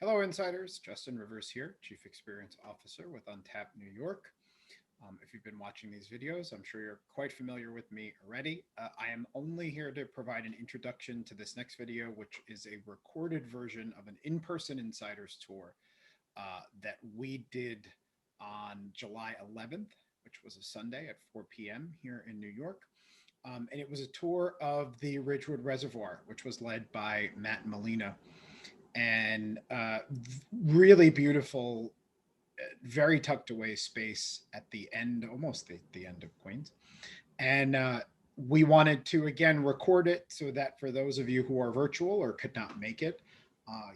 Hello, insiders. Justin Rivers here, Chief Experience Officer with Untap New York. If you've been watching these videos, I'm sure you're quite familiar with me already. I am only here to provide an introduction to this next video, which is a recorded version of an in-person insiders tour that we did on July 11th, which was a Sunday at 4 p.m. here in New York. And it was a tour of the Ridgewood Reservoir, which was led by Matt Malina. And really beautiful, very tucked away space at the end, almost the end of Queens. And we wanted to, again, record it so that for those of you who are virtual or could not make it,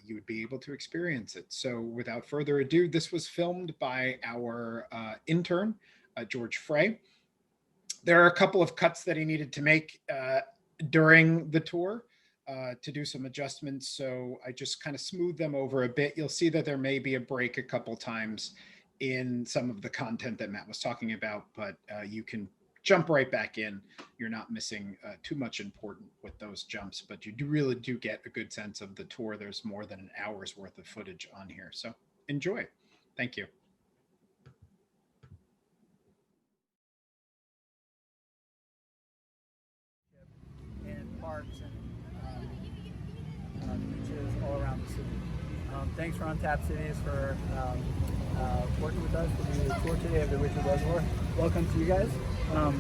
you would be able to experience it. So without further ado, this was filmed by our intern, George Frey. There are a couple of cuts that he needed to make during the tour to do some adjustments. So I just kind of smoothed them over a bit. You'll see that there may be a break a couple times in some of the content that Matt was talking about, but you can jump right back in. You're not missing too much important with those jumps, but you really do get a good sense of the tour. There's more than an hour's worth of footage on here. So enjoy. Thank you. And parks and beaches all around the city. Thanks for Untap Cities for working with us for the tour today of the Ridgewood Reservoir. Welcome to you guys.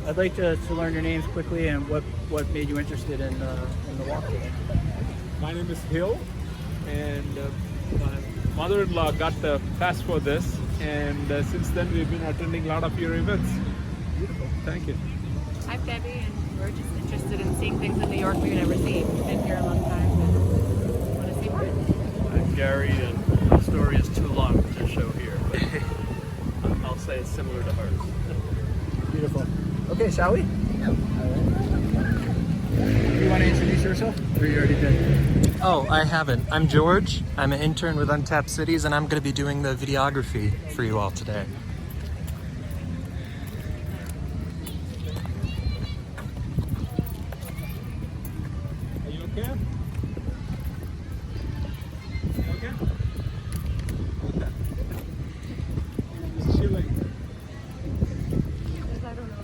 I'd like to learn your names quickly and what made you interested in the walk today. My name is Hill, and my mother-in-law got the pass for this, and since then we've been attending a lot of your events. Beautiful. Thank you. I'm Debbie, and we're just interested in seeing things in New York we've never seen. We've been here a long time and want to see more. I'm Gary, and my story is too long to show here, but I'll say it's similar to hers. Beautiful. Okay, shall we? Yeah. All right. Do you want to introduce yourself, or you already did? Oh, I haven't. I'm George. I'm an intern with Untap Cities, and I'm going to be doing the videography for you all today. Are you okay? Okay? Okay. It's chilling. I don't know.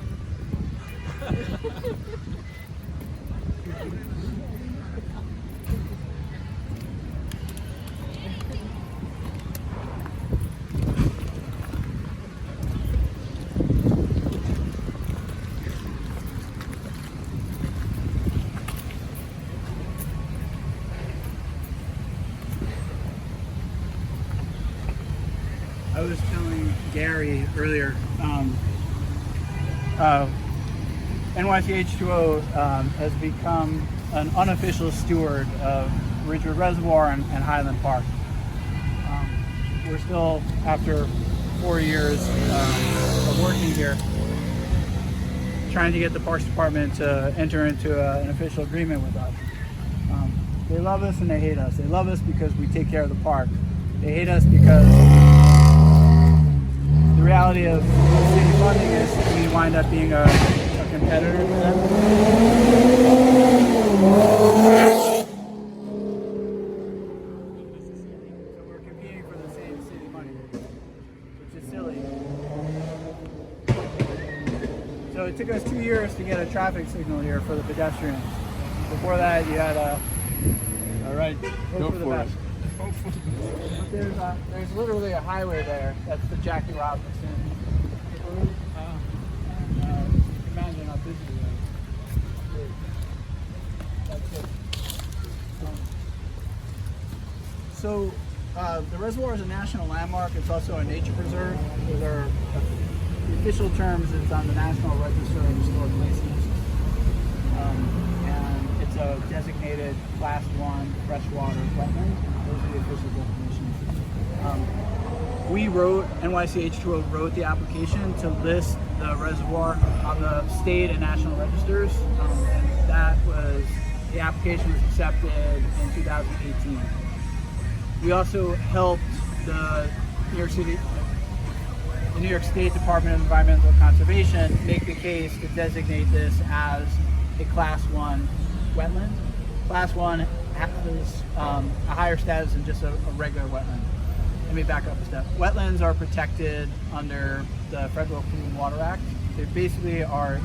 I was telling Gary earlier, NYC H2O has become an unofficial steward of Ridgewood Reservoir and Highland Park. We're still, after 4 years of working here, trying to get the Parks Department to enter into an official agreement with us. They love us and they hate us. They love us because we take care of the park. They hate us because the reality of city funding is we wind up being a competitor to them. So we're competing for the same city money, which is silly. So it took us 2 years to get a traffic signal here for the pedestrians. Before that, you had a All right, go for it. There's literally a highway there. That's the Jackie Robinson. Imagine how busy it is. That's it. So the reservoir is a national landmark. It's also a nature preserve. The official terms is on the National Register of Historic Places. And it's a designated Class 1 freshwater wetland. Those are the official definitions. NYC H2O wrote the application to list the reservoir on the state and national registers. And the application was accepted in 2018. We also helped the New York State Department of Environmental Conservation make the case to designate this as a Class 1 wetland. Class 1 has a higher status than just a regular wetland. Let me back up a step. Wetlands are protected under the Federal Clean Water Act. They basically are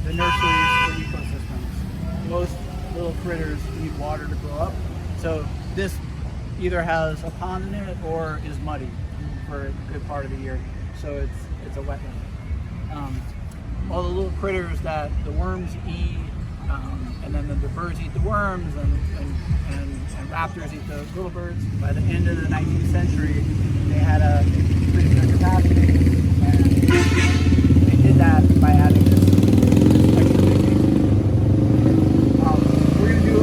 the nurseries for ecosystems. Most little critters need water to grow up. So this either has a pond in it or is muddy for a good part of the year. So it's a wetland. All the little critters that the worms eat, and then the birds eat the worms, and raptors eat the little birds. By the end of the 19th century, they had to increase their capacity, and they did that by adding this extra vegetation. We're going to do a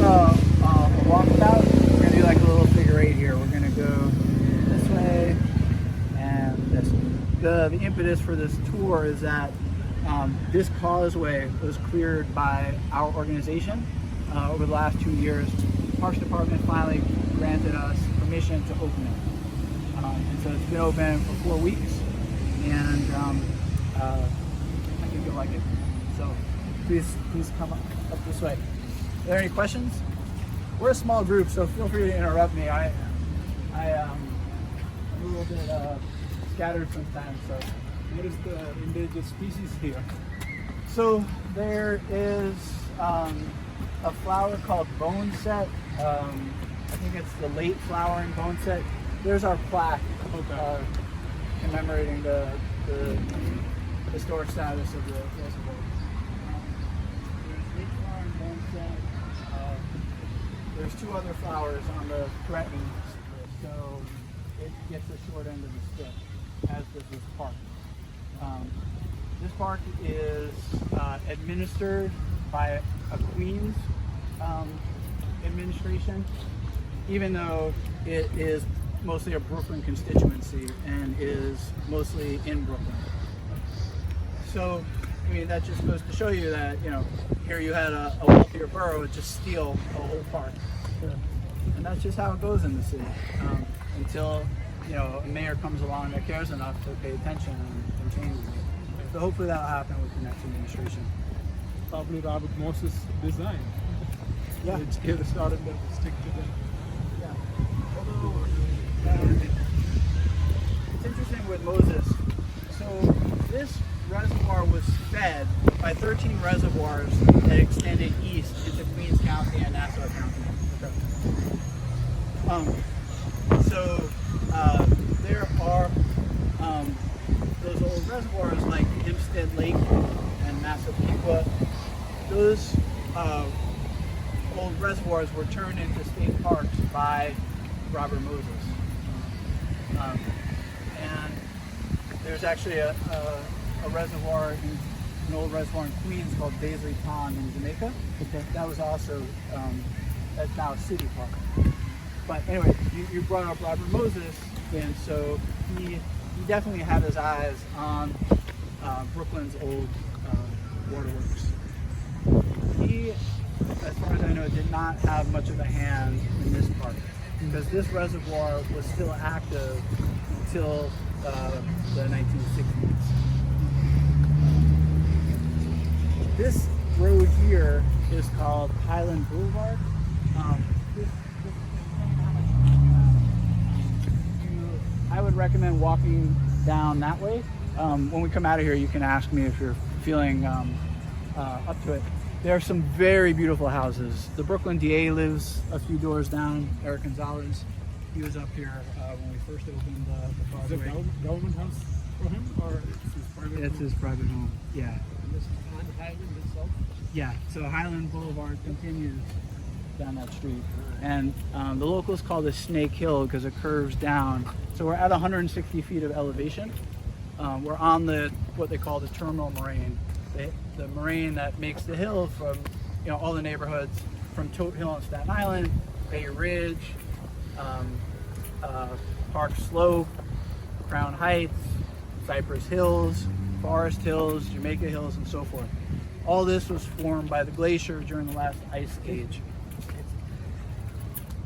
walkabout. We're going to do like a little figure 8 here. We're going to go this way and this way. The impetus for this tour is that this causeway was cleared by our organization over the last 2 years. The Parks Department finally granted us permission to open it. And so it's been open for 4 weeks, and I think you'll like it. So please come up this way. Are there any questions? We're a small group, so feel free to interrupt me. I'm a little bit scattered sometimes. So. What is the endangered species here? So there is a flower called boneset. I think it's the late flowering boneset. There's our plaque commemorating the historic status of the reservoir. There's late flowering boneset. There's 2 other flowers on the threatened list, so it gets the short end of the stick, as does this park. This park is administered by a Queens administration, even though it is mostly a Brooklyn constituency and is mostly in Brooklyn. So, I mean, that just goes to show you that, you know, here you had a wealthier borough just steal a whole park. And that's just how it goes in the city, until, you know, a mayor comes along that cares enough to pay attention and changes it. So hopefully that'll happen with the next administration. Probably Robert Morse's design. Yeah. It's here to start and then stick to the. Yeah. Although, it's interesting with Moses. So this reservoir was fed by 13 reservoirs that extended east into Queens County and Nassau County. So there are those old reservoirs like Hempstead Lake and Massapequa. Those old reservoirs were turned into state parks by Robert Moses. And there's actually a reservoir, an old reservoir in Queens called Baisley Pond in Jamaica. Okay. That was also, that's now a city park. But anyway, you brought up Robert Moses, and so he definitely had his eyes on Brooklyn's old waterworks. He, as far as I know, did not have much of a hand in this park, because this reservoir was still active until the 1960s. This road here is called Highland Boulevard. I would recommend walking down that way. When we come out of here, you can ask me if you're feeling up to it. There are some very beautiful houses. The Brooklyn DA lives a few doors down, Eric Gonzalez. He was up here when we first opened the Broadway. Is it a government house for him, or it's his private home? It's his private home, yeah. And this is on Highland itself? Yeah, so Highland Boulevard continues down that street. And the locals call this Snake Hill because it curves down. So we're at 160 feet of elevation. We're on what they call the terminal moraine, the moraine that makes the hill from, you know, all the neighborhoods from Tote Hill on Staten Island, Bay Ridge, Park Slope, Crown Heights, Cypress Hills, Forest Hills, Jamaica Hills, and so forth. All this was formed by the glacier during the last ice age.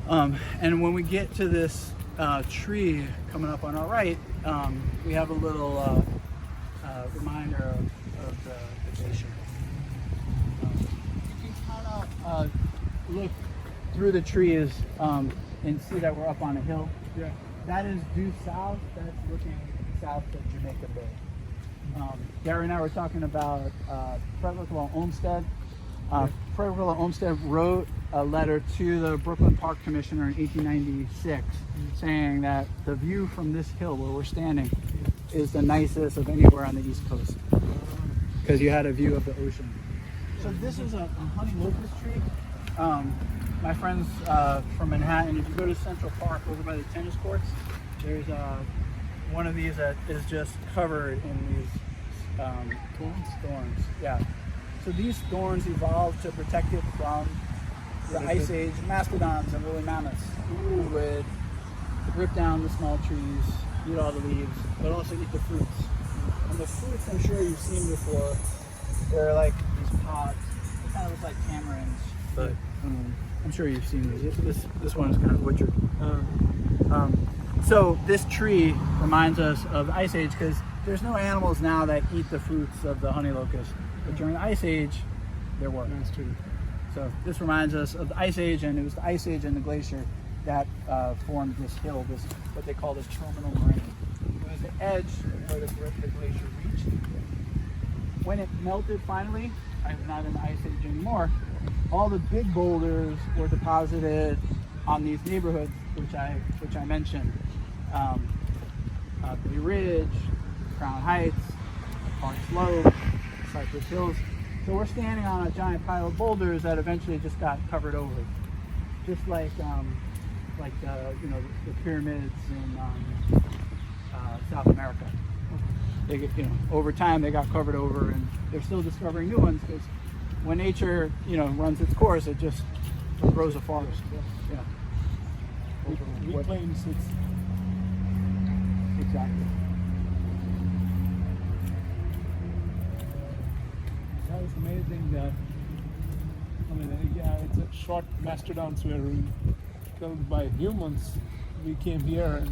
And when we get to this tree coming up on our right, we have a little reminder of the glacier. You can kind of look through the trees and see that we're up on a hill. Yeah. That is due south. That's looking south to Jamaica Bay. Gary and I were talking about Frederick Law Olmsted. Frederick Law Olmsted wrote a letter to the Brooklyn Park Commissioner in 1896 saying that the view from this hill where we're standing is the nicest of anywhere on the East Coast because you had a view of the ocean. So this is a honey locust tree. My friends from Manhattan, if you go to Central Park over by the tennis courts, there's one of these that is just covered in these thorns. Yeah. So these thorns evolved to protect it from the Ice Age mastodons and woolly mammoths who would rip down the small trees, eat all the leaves, but also eat the fruits. And the fruits, I'm sure you've seen before, they're like these pods. They kind of look like tamarinds, but I'm sure you've seen these. This one is kind of butchered. So this tree reminds us of the Ice Age because there's no animals now that eat the fruits of the honey locust. But during the Ice Age, there were. That's true. So this reminds us of the Ice Age, and it was the Ice Age and the glacier that formed this hill, this what they call this terminal moraine. It was the edge where the glacier reached. When it melted finally, not in the Ice Age anymore, all the big boulders were deposited on these neighborhoods, which I mentioned. Blue Ridge, Crown Heights, Park Slope, Cypress Hills. So we're standing on a giant pile of boulders that eventually just got covered over, just like the pyramids in South America. They get, over time they got covered over, and they're still discovering new ones because when nature runs its course, it just grows a forest. Yeah. Reclaims its. Exactly. That is amazing that, it's a short mastodons were killed by humans. We came here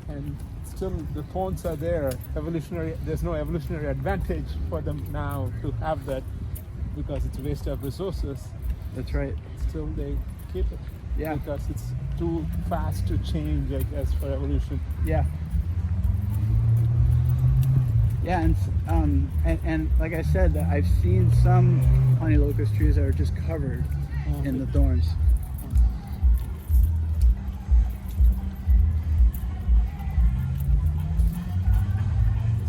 and still the thorns are there. There's no evolutionary advantage for them now to have that because it's a waste of resources. That's right. Still they keep it. Yeah. Because it's too fast to change, I guess, for evolution. Yeah. Yeah, and like I said, I've seen some honey locust trees that are just covered in the thorns.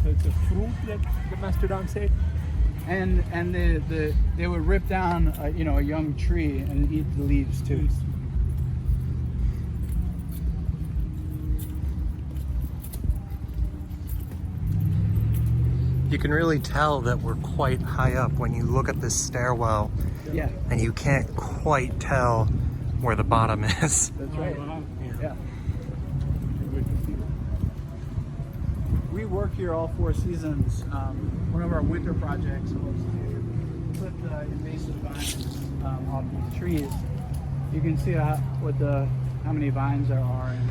So it's a fruit that the mastodons ate? And they would rip down a young tree and eat the leaves too. You can really tell that we're quite high up when you look at this stairwell. Yeah, And you can't quite tell where the bottom is. that's right. Yeah. We work here all 4 seasons. One of our winter projects was to put the invasive vines off these trees. You can see how many vines there are. And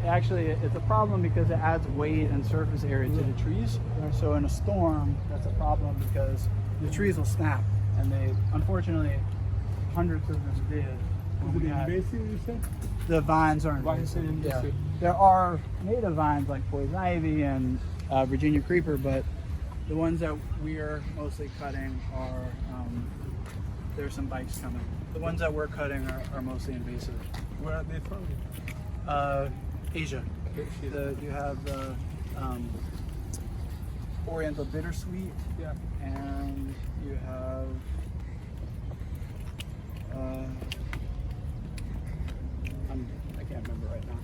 it's a problem because it adds weight and surface area to the trees. So in a storm, that's a problem because the trees will snap, and they, unfortunately, hundreds of them did. Is it invasive, you said? The vines are Vines are invasive. Yeah. invasive. There are native vines like poison ivy and Virginia creeper, but the ones that we're mostly cutting are, there's some bites coming. The ones that we're cutting are mostly invasive. Where are they from? Asia. You have the Oriental bittersweet, Yeah. and you have I can't remember right now.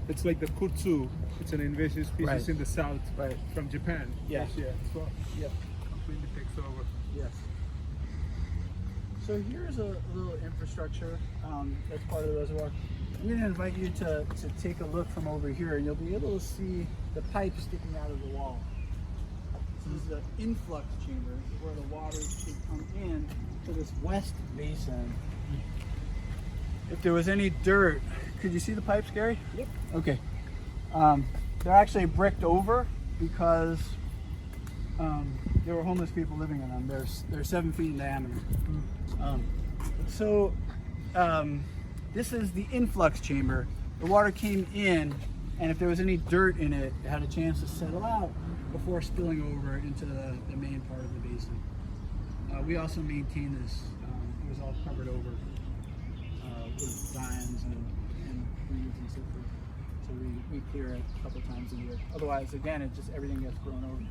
It's like the kudzu. It's an invasive species Right. in the south Right. from Japan. Yes. Yeah. So Yep. completely takes over. Yes. So here's a little infrastructure that's part of the reservoir. I'm going to invite you to take a look from over here, and you'll be able to see the pipe sticking out of the wall. This is the influx chamber. This is where the water should come in to this west basin. If there was any dirt, could you see the pipes, Gary? Yep. Okay. They're actually bricked over because there were homeless people living in them. They're 7 feet in diameter. So this is the influx chamber. The water came in, and if there was any dirt in it, it had a chance to settle out before spilling over into the main part of the basin. We also maintain this. It was all covered over with vines and weeds and so forth. So we clear it a couple times a year. Otherwise, again, everything gets grown over.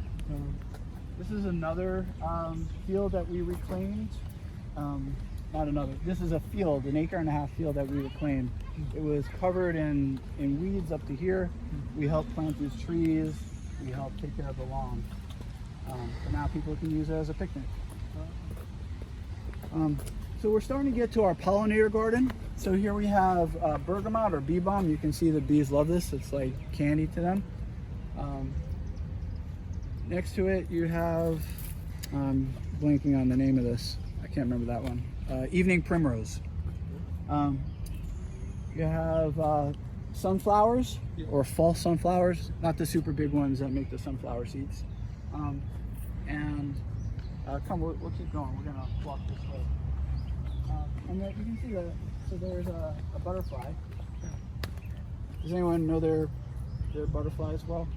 This is another field that we reclaimed. This is a field, an 1.5 acre field that we reclaimed. It was covered in weeds up to here. We helped plant these trees. We helped take care of the lawn. But now people can use it as a picnic. So we're starting to get to our pollinator garden. So here we have bergamot or bee balm. You can see the bees love this. It's like candy to them. Next to it you have, blanking on the name of this. I can't remember that one. Evening primrose. You have sunflowers or false sunflowers, not the super big ones that make the sunflower seeds. Come, we'll keep going. We're gonna walk this way. And you can see so there's a butterfly. Does anyone know their butterfly as well?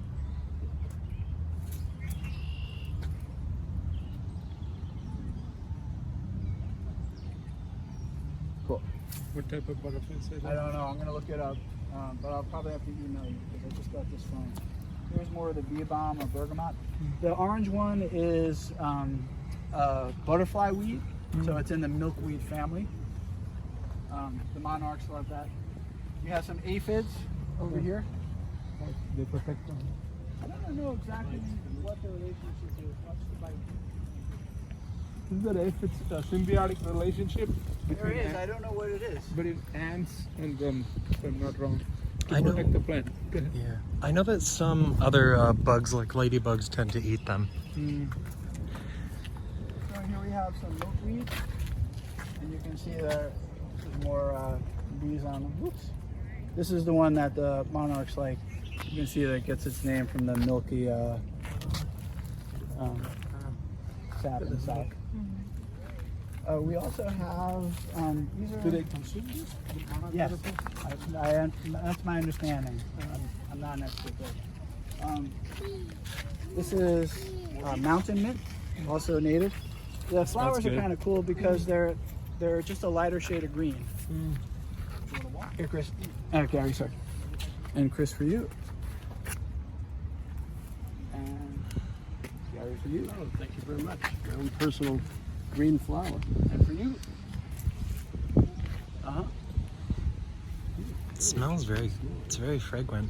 Cool. What type of butterflies are I don't know. I'm gonna look it up, but I'll probably have to email you because I just got this phone. Here's more of the bee balm or bergamot. The orange one is butterfly weed, so it's in the milkweed family. The monarchs love that. You have some aphids over here. They protect them. I don't know exactly what the relationship is. Watch the bite. Is that if it's a symbiotic relationship? There is. I don't know what it is. But it's ants and them, if I'm not wrong, to I know. protect the plant. Go ahead. Yeah, I know that some other bugs like ladybugs tend to eat them. So here we have some milkweed, and you can see there's more bees on them. Oops. This is the one that the monarchs like. You can see that it gets its name from the milky sap inside. We also have these are. Do they consume this? Yes, that's my understanding. I'm not an expert there. This is mountain mint, also native. The flowers are kind of cool because they're just a lighter shade of green. Here, Chris. Gary, sorry. And Chris for you. And Gary for you. Oh, thank you very much. Your own personal green flower. And for you. It smells it's very fragrant.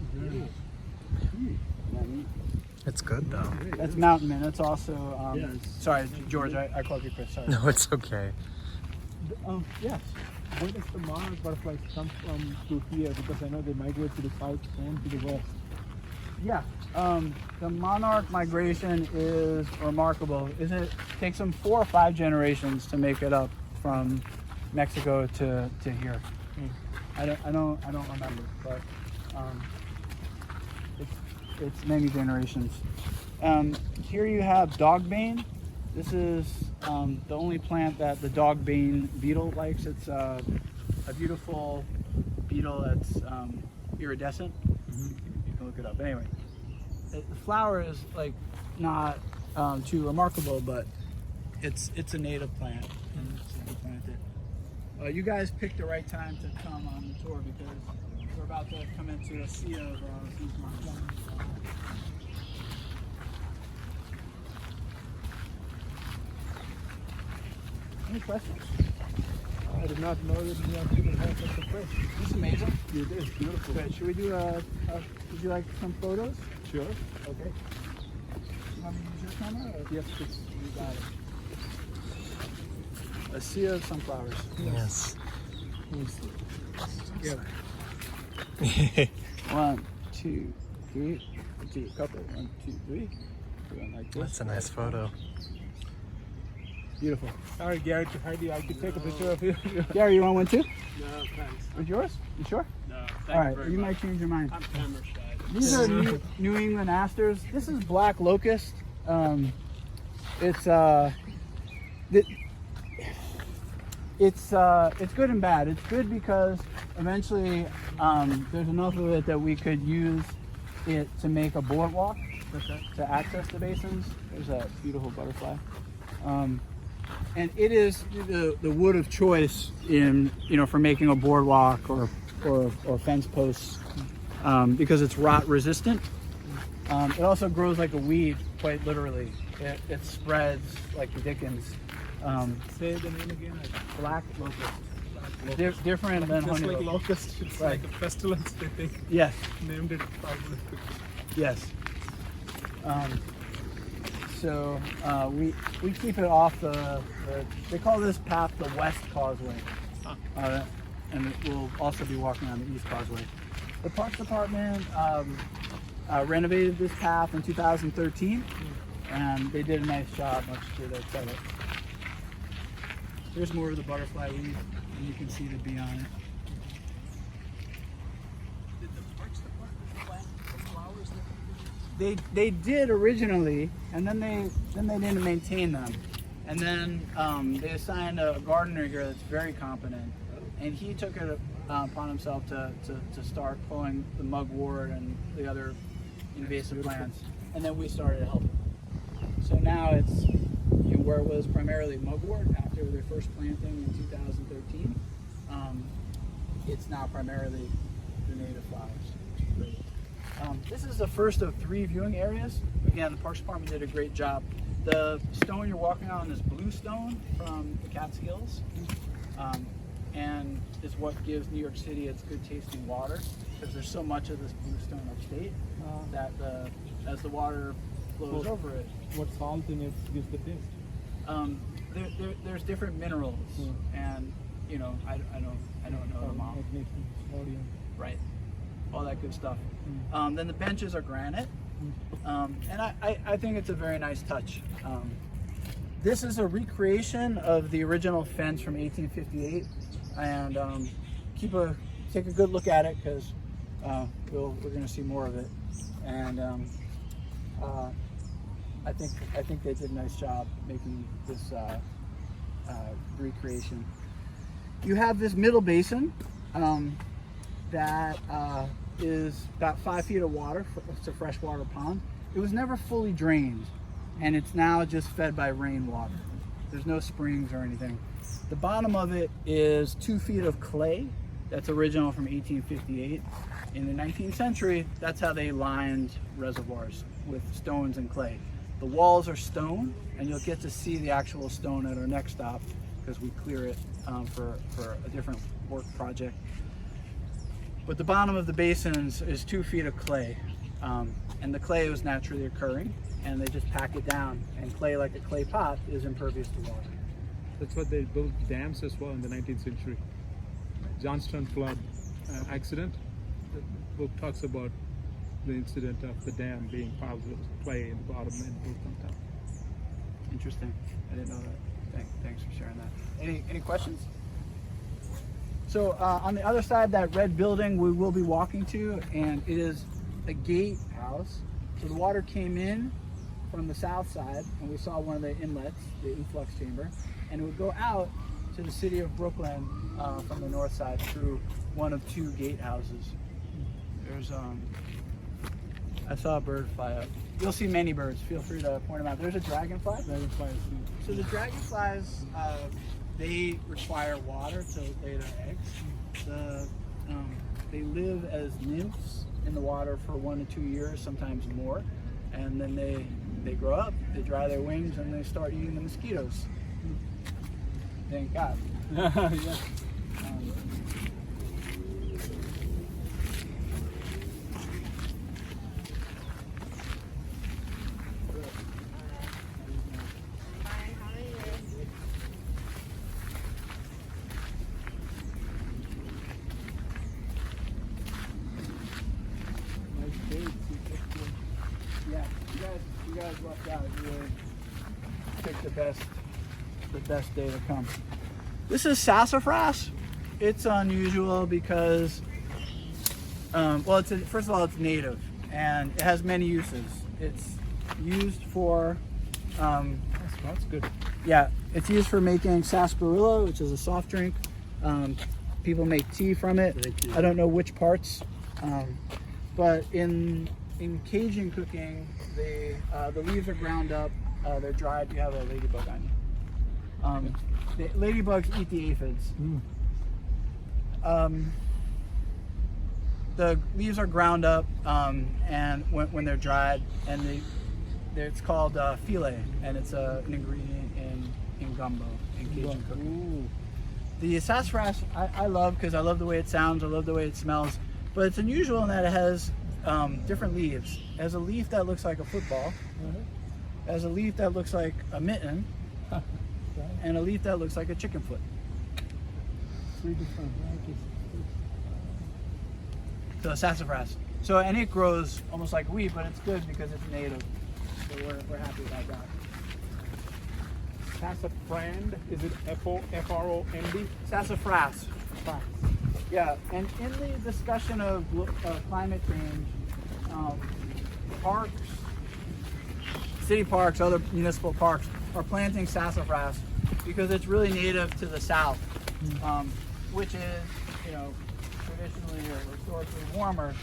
It's good though. That's mountain mint. That's also. Yes. Sorry, George. I called you Chris. Sorry. No, it's okay. Yes. Where does the monarch butterflies come from to here? Because I know they migrate to the south and to the west. Yeah. The monarch migration is remarkable. It takes them 4 or 5 generations to make it up from Mexico to here. I don't remember, but it's many generations. Here you have dogbane. This is the only plant that the dogbane beetle likes. It's a beautiful beetle that's iridescent. You can look it up. Anyway, the flower is like not too remarkable, but it's a native plant and it's a good plant. You guys picked the right time to come on the tour because we're about to come into a sea of these monsters. Any questions? I did not know that you actually have such a place. This is amazing. It is beautiful. Good. Should we do would you like some photos? Sure. Okay. You want me to use your camera? Or? Yes, please. You got it. A sea of sunflowers. Yes. Yeah. 1, 2, 3. Let's do a couple. 1, 2, 3. Going like this. That's a nice photo. Beautiful. All right, Gary, I could take a picture of you. Gary, you want one too? No, thanks. With yours? You sure? No, All thank you right. very You much. might change your mind. I'm camera shy. These are New England asters. This is black locust. It's good and bad. It's good because eventually there's enough of it that we could use it to make a boardwalk to access the basins. There's a beautiful butterfly. And it is the wood of choice in, for making a boardwalk or fence posts because it's rot resistant. It also grows like a weed, quite literally. It spreads like the Dickens. Say the name again. Black locust. Different than Just honey like locust. locust, it's Right. like a pestilence, they think. Yes. Named it probably. Yes. So we keep it off the they call this path the West Causeway, and we'll also be walking on the East Causeway. The Parks Department renovated this path in 2013, and they did a nice job, much to their credit. Here's more of the butterfly weed, and you can see the bee on it. Did the Parks Department plant the flowers that They did originally, and then they didn't maintain them, and then they assigned a gardener here that's very competent, and he took it upon himself to start pulling the mugwort and the other invasive plants, and then we started helping. So now it's where it was primarily mugwort after their first planting in 2013. It's now primarily the native flowers. This is the first of 3 viewing areas. Again, the Parks Department did a great job. The stone you're walking on is blue stone from the Catskills, and is what gives New York City its good tasting water, because there's so much of this blue stone upstate that as the water flows over it, What salt in it gives the taste? there's different minerals, and I don't know them all. It makes it sodium. Right, all that good stuff. Then the benches are granite, and I think it's a very nice touch. This is a recreation of the original fence from 1858, and take a good look at it, because we're going to see more of it. And I think they did a nice job making this recreation. You have this middle basin that is about 5 feet of water. It's a freshwater pond. It was never fully drained, and it's now just fed by rainwater. There's no springs or anything. The bottom of it is 2 feet of clay. That's original from 1858. In the 19th century, that's how they lined reservoirs, with stones and clay. The walls are stone, and you'll get to see the actual stone at our next stop, because we clear it for a different work project. But the bottom of the basins is 2 feet of clay, and the clay was naturally occurring, and they just pack it down, and clay, like a clay pot, is impervious to water. That's what they built dams as well in the 19th century. Johnstown flood accident. The book talks about the incident of the dam being piled with clay in the bottom and built on top. Interesting. I didn't know that. Thanks for sharing that. Any questions? So on the other side, that red building we will be walking to, and it is a gatehouse. So the water came in from the south side, and we saw one of the inlets, the influx chamber, and it would go out to the city of Brooklyn from the north side through one of 2 gatehouses. There's I saw a bird fly up. You'll see many birds. Feel free to point them out. There's a dragonfly. So the dragonflies, they require water to lay their eggs. They live as nymphs in the water for 1 to 2 years, sometimes more, and then they grow up, they dry their wings, and they start eating the mosquitoes. Thank God. Yeah. Yeah, you guys lucked out. You really picked the best day to come. This is sassafras. It's unusual because, first of all, it's native, and it has many uses. It's used for That's good. Yeah, it's used for making sarsaparilla, which is a soft drink. People make tea from it. I don't know which parts, but in Cajun cooking, the leaves are ground up. They're dried. You have a ladybug on you. The ladybugs eat the aphids. The leaves are ground up, and when they're dried, and it's called filet, and it's an ingredient in gumbo, in Cajun cooking. The sassafras I love because I love the way it sounds, I love the way it smells, but it's unusual in that it has different leaves. It has a leaf that looks like a football, it has a leaf that looks like a mitten, and a leaf that looks like a chicken foot. 3 different varieties. So sassafras. And it grows almost like wheat, but it's good because it's native. So we're happy about that. Sassafrand, is it F-O-F-R-O-N-D? Sassafras. Yeah, and in the discussion of climate change, parks, city parks, other municipal parks are planting sassafras because it's really native to the south, which is, traditionally or historically warmer.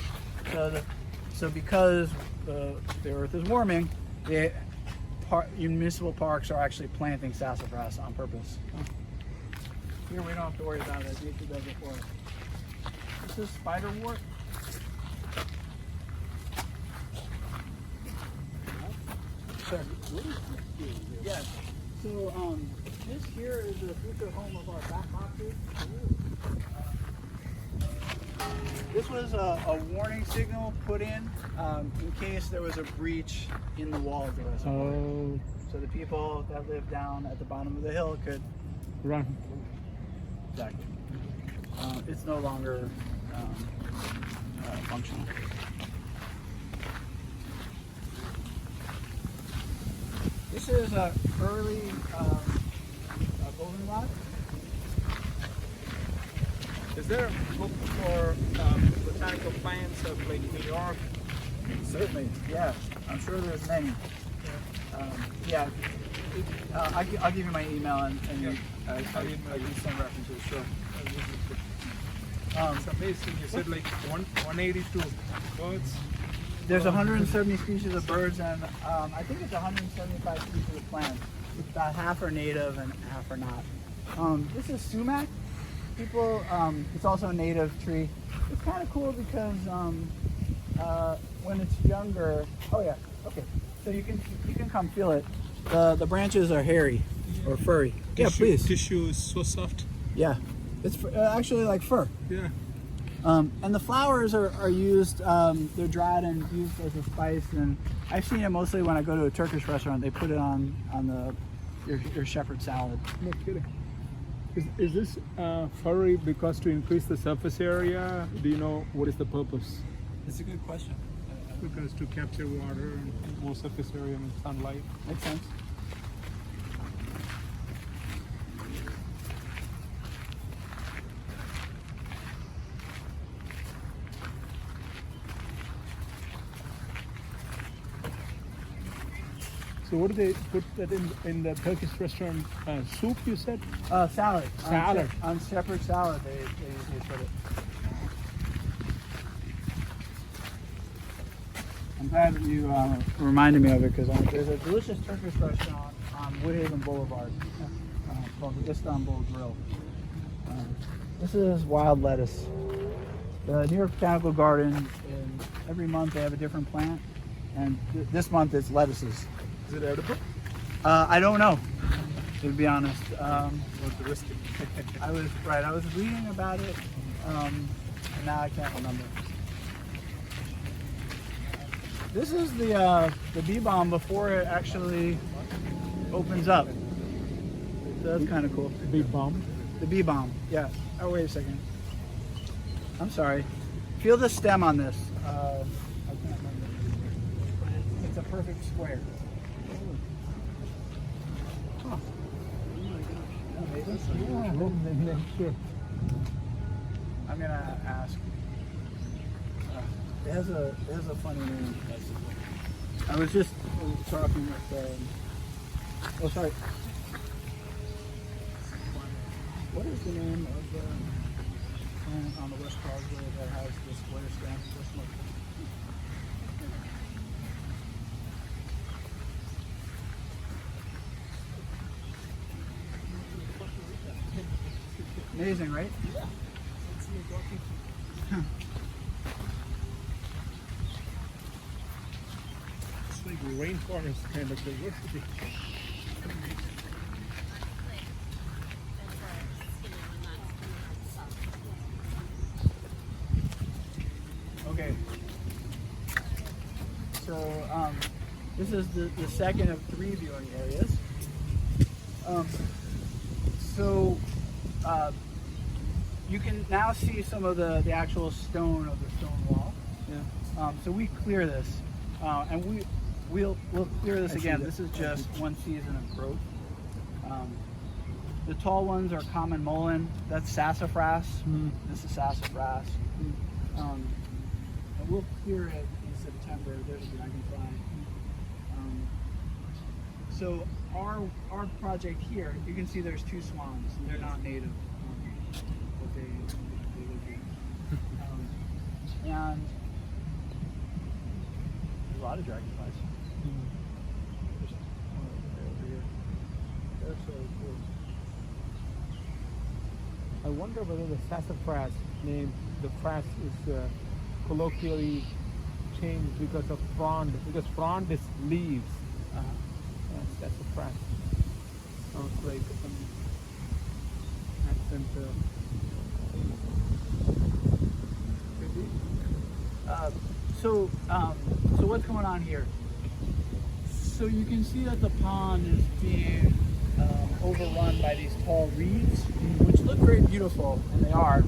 So because the earth is warming, the municipal parks are actually planting sassafras on purpose. Here we don't have to worry about it. Nature does it for us. This is spiderwort. Yes. So this here is the future home of our bat boxes. This was a warning signal put in case there was a breach in the wall of the reservoir. Oh, So the people that live down at the bottom of the hill could run. Exactly. It's no longer functional. This is a early goldenrod. Is there a book for botanical plants of like New York? Certainly, yeah. I'm sure there's many. Yeah. I'll give you my email and I can send references. Sure. It's amazing. You said like 182 birds. There's 170 species of birds and I think it's 175 species of plants. About half are native and half are not. This is sumac. People, it's also a native tree. It's kind of cool because when it's younger, oh yeah, okay. So you can come feel it. The branches are hairy or furry. Yeah, please. Tissue is so soft. Yeah, it's actually like fur. Yeah. And the flowers are used, they're dried and used as a spice. And I've seen it mostly when I go to a Turkish restaurant. They put it on your shepherd salad. No kidding. Is this furry because to increase the surface area? Do you know what is the purpose? It's a good question. Because to capture water and more surface area and sunlight. Makes sense. So what do they put that in the Turkish restaurant? Soup, you said? Salad. Salad. On shepherd salad, they put it. I'm glad that you reminded me of it because there's a delicious Turkish restaurant on Woodhaven Boulevard called the Istanbul Grill. This is wild lettuce. The New York Botanical Garden, every month they have a different plant, and this month it's lettuces. Is it edible? I don't know, to be honest. What's the risk? I was reading about it, and now I can't remember. This is the bee balm before it actually opens up. So that's kind of cool. Bee balm? The bee balm, yeah. Oh, wait a second. I'm sorry. Feel the stem on this. I can't remember. It's a perfect square. Huh. Yeah, sure. I'm gonna ask. It has a funny name. I was just talking with. Oh, sorry. What is the name of the plant on the West Causeway that has the square stem? Let's look. Amazing, right? It's like rainforest kind of diversity. Okay. So this is the second of 3 viewing areas. You can now see some of the actual stone of the stone wall. Yeah. So we clear this, and we'll clear this I see again. that. This is just one season of growth. The tall ones are common mullein. That's sassafras. This is sassafras. And we'll clear it in September. There's a dragonfly. So our project here, you can see there's 2 swans. They're not native, but they live here. And there's a lot of dragonflies. There's one over here. They're so cool. I wonder whether the sassafras name, the frass is colloquially changed because of frond, because frond is leaves. Sassafras sounds like some accent. So what's going on here? So you can see that the pond is being overrun by these tall reeds, which look very beautiful, and they are.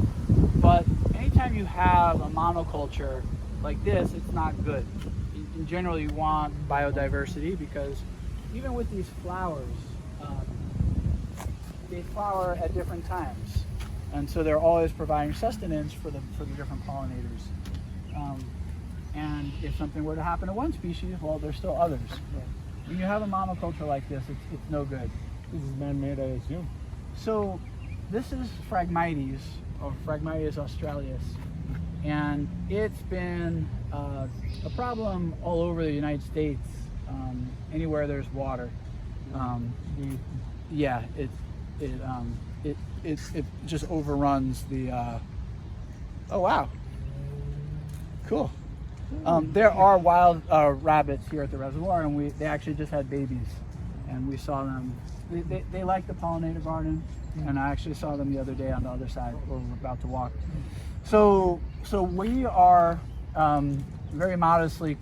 But anytime you have a monoculture like this, it's not good. In general, you want biodiversity because even with these flowers, they flower at different times, and so they're always providing sustenance for the different pollinators. And if something were to happen to one species, well, there's still others. When you have a monoculture like this, it's no good. This is man-made, I assume. So this is Phragmites, or Phragmites australis, and it's been a problem all over the United States. Anywhere there's water, yeah, it just overruns the. Oh wow, cool. There are wild rabbits here at the reservoir, and they actually just had babies, and we saw them. They like the pollinator garden, and I actually saw them the other day on the other side where we were about to walk. So we are very modestly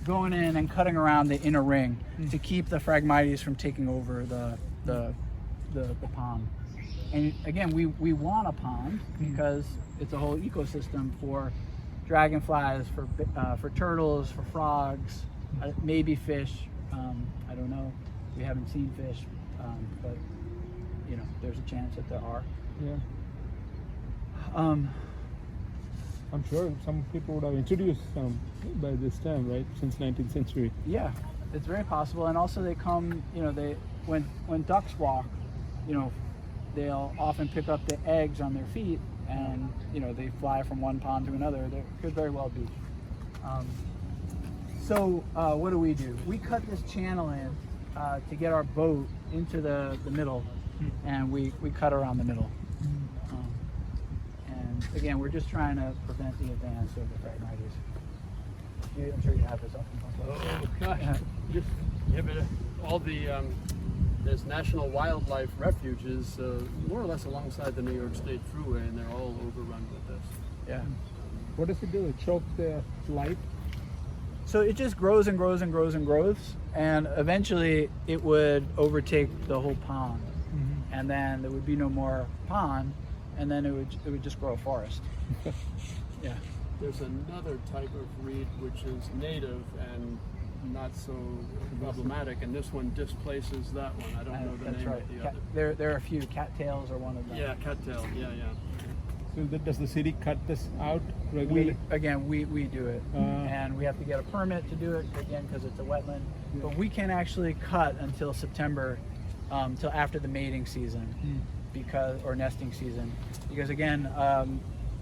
going in and cutting around the inner ring to keep the Phragmites from taking over the pond. And again, we want a pond because it's a whole ecosystem for dragonflies, for turtles, for frogs, maybe fish. I don't know. We haven't seen fish, but you know, there's a chance that there are. Yeah. I'm sure some people would have introduced some by this time, right? Since 19th century. Yeah, it's very possible. And also they come, you know, when ducks walk, you know, they'll often pick up the eggs on their feet, and you know, they fly from one pond to another. They could very well be. So what do? We cut this channel in to get our boat into the middle, and we cut around the middle. And again, we're just trying to prevent the advance of the Phragmites. I'm sure you have this up. Oh gosh, yeah, but all the there's national wildlife refuges more or less alongside the New York State Thruway, and they're all overrun with this. Yeah. What does it do? It choke the light? So it just grows and grows and grows and grows, and eventually it would overtake the whole pond, and then there would be no more pond, and then it would just grow a forest. Yeah. There's another type of reed which is native and not so problematic, and this one displaces that one. I don't know the That's name right. of the other. There are a few. Cattails are one of them. Yeah, cattail. Yeah. So does the city cut this out regularly? We do it, and we have to get a permit to do it again because it's a wetland. But we can actually cut until September, till after the mating season. or nesting season, because again,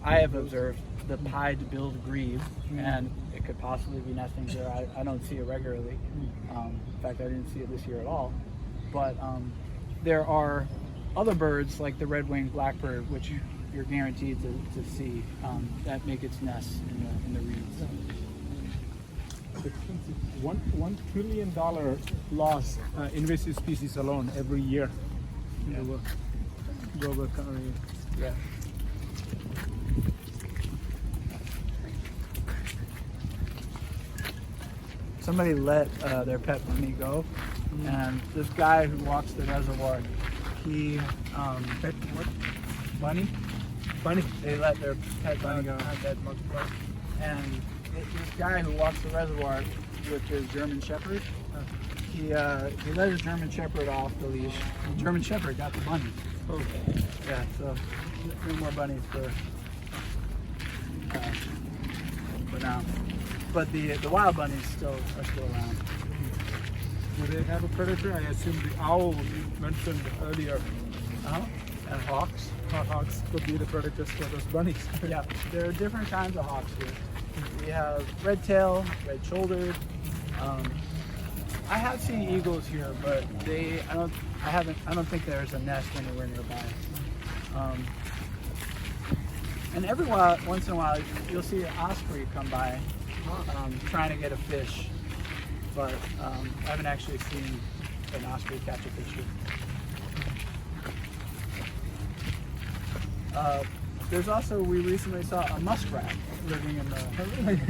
I have observed the pied-billed grebe, and it could possibly be nesting there. I don't see it regularly. In fact, I didn't see it this year at all. But there are other birds like the red-winged blackbird, which you're guaranteed to see, that make its nest in the reeds. $1 trillion loss invasive species alone every year in the world. Global economy. Yeah. Somebody let their pet bunny go, and this guy who walks the reservoir, he Pet what? bunny. Bunny. They let their pet bunny go, That multiply. and this guy who walks the reservoir with his German Shepherd, he let his German Shepherd off the leash. The German Shepherd got the bunny. Oh. Yeah, so no more bunnies for now. But the wild bunnies are still around. Do they have a predator? I assume the owl you mentioned earlier. And hawks. Hawks could be the predators for those bunnies. Yeah, there are different kinds of hawks here. We have red tail, red shouldered. I have seen eagles here, but I don't think there's a nest anywhere nearby. And every once in a while, you'll see an osprey come by, trying to get a fish, but I haven't actually seen an osprey catch a fish here. There's also, we recently saw a muskrat living in the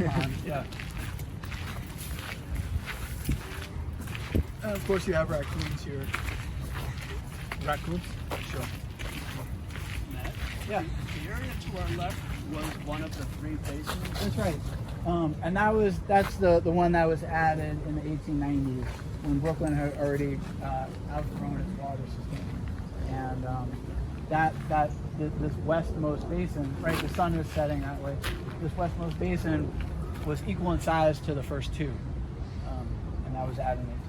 pond. Yeah. And of course you have raccoons here. Raccoons? Sure. Matt, Yeah, the area to our left was one of the 3 basins. that's right. And that's the one that was added in the 1890s when Brooklyn had already outgrown its water system. And this westmost basin, right, the sun was setting that way. This westmost basin was equal in size to the first 2, and that was added in 1890.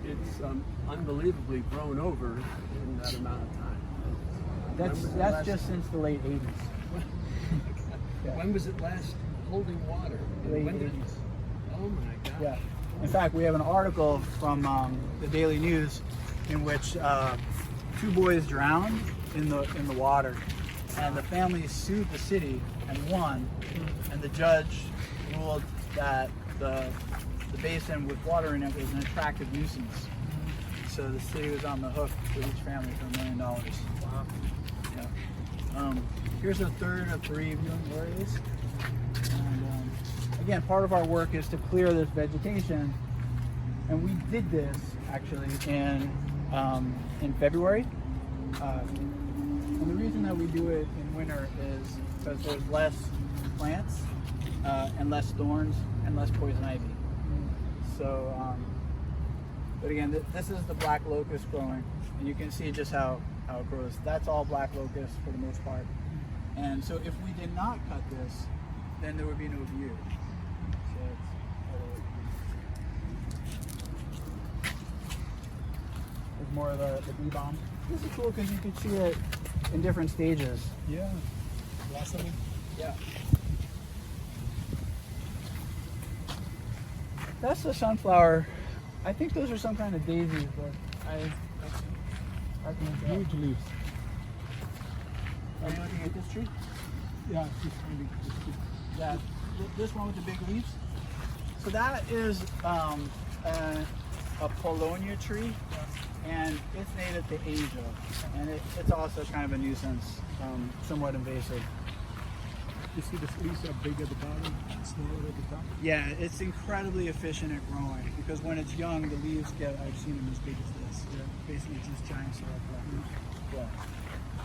It's unbelievably grown over in that amount of time. That's just since the late 80s. Yeah. When was it last holding water? Late When did? 80s. Oh my God. Yeah. In fact, we have an article from the Daily News in which 2 boys drowned in the water, and the family sued the city and won, and the judge ruled that the basin with water in it was an attractive nuisance. So the city was on the hook for each family for $1 million. Wow. Yeah. Here's a third of 3 viewing areas. And again, part of our work is to clear this vegetation, and we did this actually in February. And the reason that we do it in winter is because there's less plants and less thorns and less poison ivy. So, but again, this is the black locust growing, and you can see just how it grows. That's all black locust for the most part. And so if we did not cut this, then there would be no view. So there's more of the bee balm. This is cool because you can see it in different stages. Yeah. Blossoming. Yeah. That's the sunflower. I think those are some kind of daisies, but I can't tell. Huge leaves. Are you looking at this tree? Yeah, just really. Yeah, this one with the big leaves. So that is a Polonia tree, and it's native to Asia, and it's also kind of a nuisance, somewhat invasive. You see the leaves are big at the bottom, smaller at the top. Yeah, it's incredibly efficient at growing because when it's young, the leaves I've seen them as big as this. They're basically just giant syrup. Yeah.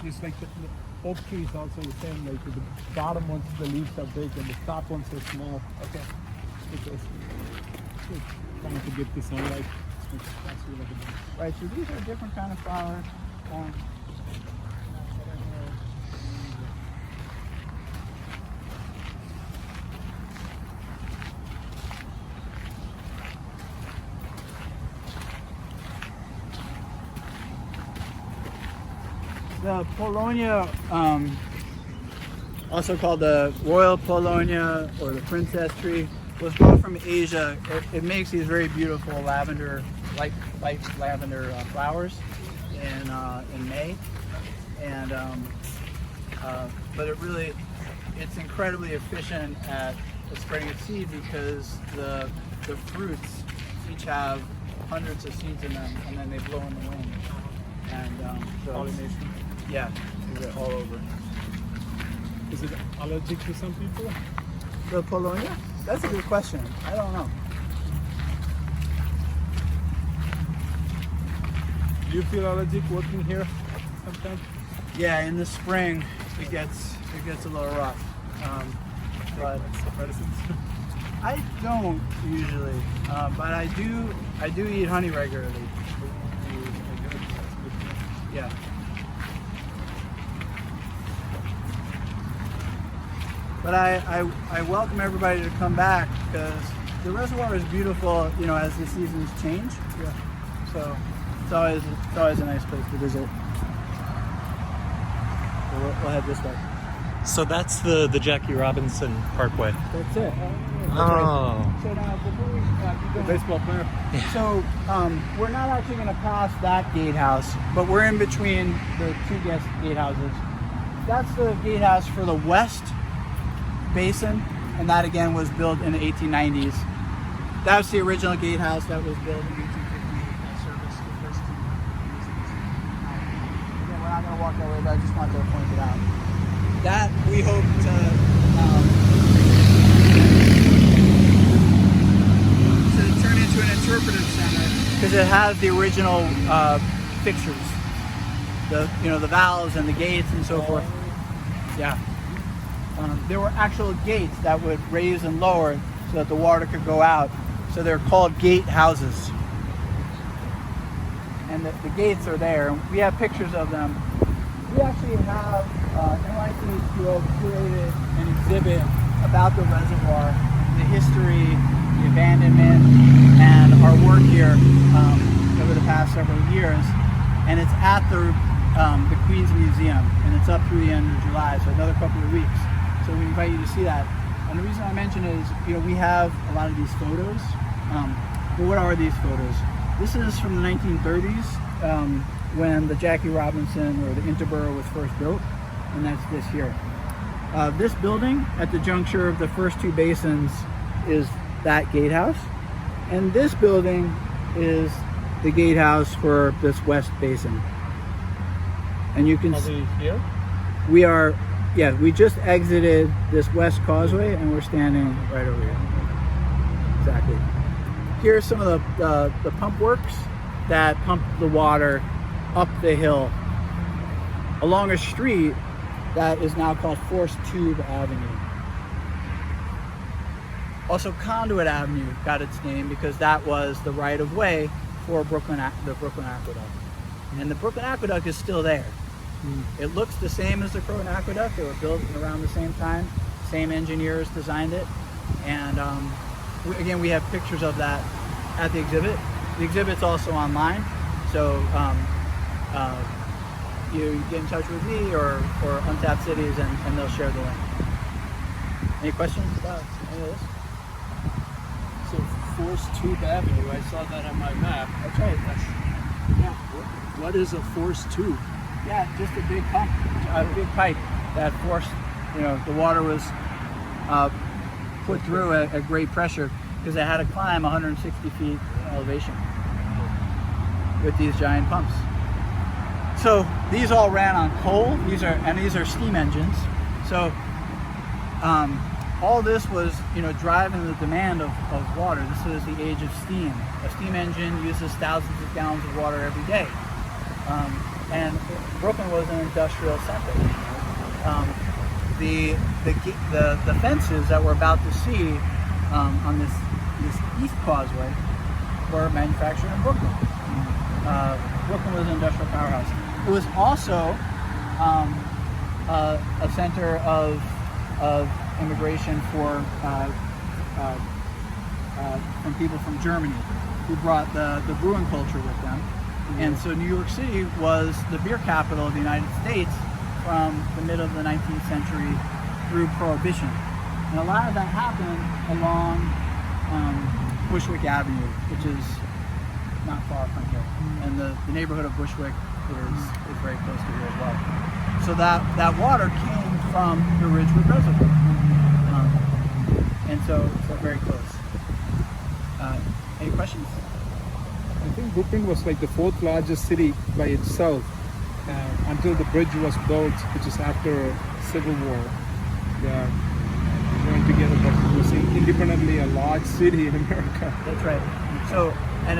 It's like the oak tree is also the same. Like the bottom ones, the leaves are big, and the top ones are small. Okay. Because it's trying to get the sunlight. Right, so these are different kind of flowers. The Polonia, also called the Royal Polonia or the Princess Tree, was brought from Asia. It makes these very beautiful lavender, light lavender flowers in May, and but it's incredibly efficient at spreading its seed because the fruits each have hundreds of seeds in them, and then they blow in the wind. And Pollination. yeah, they're all over. Is it allergic to some people? The Polonia? That's a good question. I don't know. Do you feel allergic working here sometimes? Yeah, in the spring it gets a little rough. But I don't usually, but I do eat honey regularly. Yeah. But I welcome everybody to come back because the reservoir is beautiful, you know, as the seasons change. Yeah. So it's always a nice place to visit. So we'll head this way. So that's the Jackie Robinson Parkway. That's it. Oh. So now before we keep The going, baseball player. so we're not actually going to pass that gatehouse, but we're in between the two gatehouses. That's the gatehouse for the West Basin, and that again was built in the 1890s. That was the original gatehouse that was built in 1858 that serviced the first two basins. Again, we're not going to walk that way, but I just wanted to point it out. That we hope to turn into an interpretive center because it has the original fixtures, the valves and the gates and so forth. Yeah. There were actual gates that would raise and lower so that the water could go out. So they're called gatehouses. And the gates are there. We have pictures of them. We actually have NYC H2O curated an exhibit about the reservoir, the history, the abandonment, and our work here over the past several years. And it's at the Queens Museum, and it's up through the end of July, so another couple of weeks. So we invite you to see that. And the reason I mention is, we have a lot of these photos. But what are these photos? This is from the 1930s when the Jackie Robinson or the Interborough was first built, and that's this here. This building at the juncture of the first two basins is that gatehouse, and this building is the gatehouse for this West Basin. And you can see here. we just exited this west causeway and we're standing right over here. Exactly. Here's some of the pump works that pump the water up the hill along a street that is now called Forced Tube Avenue. Also, Conduit Avenue got its name because that was the right-of-way for the Brooklyn Aqueduct. And the Brooklyn Aqueduct is still there. It looks the same as the Croton Aqueduct. They were built around the same time. Same engineers designed it. And again, we have pictures of that at the exhibit. The exhibit's also online. So you get in touch with me or Untapped Cities and they'll share the link. Any questions about any of this? So Forced Tube Avenue, I saw that on my map. That's right. Yeah. What is a forced tube? Yeah, just a big pump, a big pipe that forced, the water was put through at great pressure because they had to climb 160 feet elevation with these giant pumps. So these all ran on coal. These are steam engines. So all this was, driving the demand of water. This is the age of steam. A steam engine uses thousands of gallons of water every day. And Brooklyn was an industrial center. The fences that we're about to see on this east causeway were manufactured in Brooklyn. Brooklyn was an industrial powerhouse. It was also a center of immigration from people from Germany who brought the brewing culture with them. And so New York City was the beer capital of the United States from the middle of the 19th century through Prohibition. And a lot of that happened along Bushwick Avenue, which is not far from here. And the neighborhood of Bushwick is very close to here as well. So that water came from the Ridgewood Reservoir. And so very close. Any questions? I think Brooklyn was like the fourth largest city by itself until the bridge was built, which is after Civil War. They joined together, but it was independently a large city in America. That's right. So, and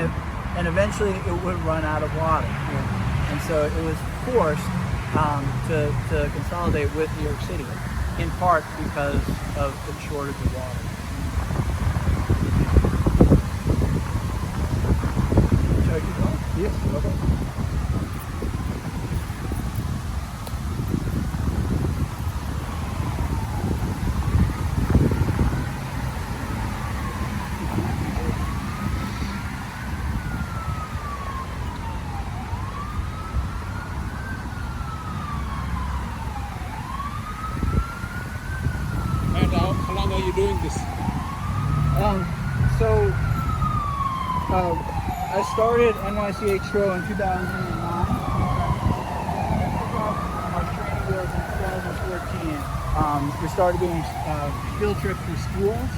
eventually it would run out of water. And so it was forced to consolidate with New York City, in part because of the shortage of water. Shall I keep going? Yes. Okay. Matt, how long are you doing this? I started NYC H2O in 2009. Our training was in 2014. We started doing field trips for schools.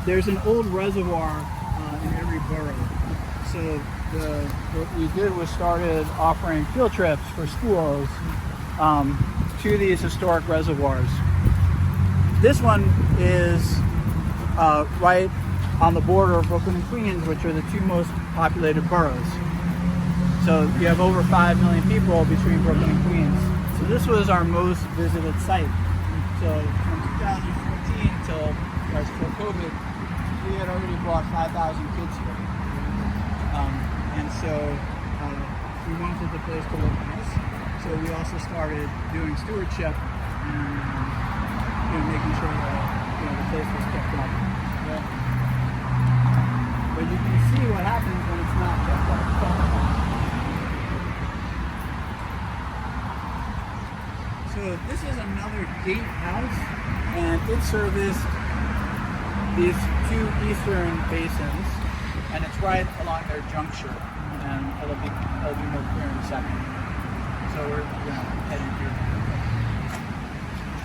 There's an old reservoir in every borough. So what we did was started offering field trips for schools to these historic reservoirs. This one is right on the border of Brooklyn and Queens, which are the two most populated boroughs. So you have over 5 million people between Brooklyn and Queens. So this was our most visited site. So from 2014 till COVID, we had already brought 5,000 kids here. And so we wanted the place to look nice. So we also started doing stewardship and making sure that the place was kept up. But you can see what happens when it's not kept up. So this is another gatehouse, and it serviced these two eastern basins, and it's right along their juncture. And it'll be more clear in a second. So we're heading here.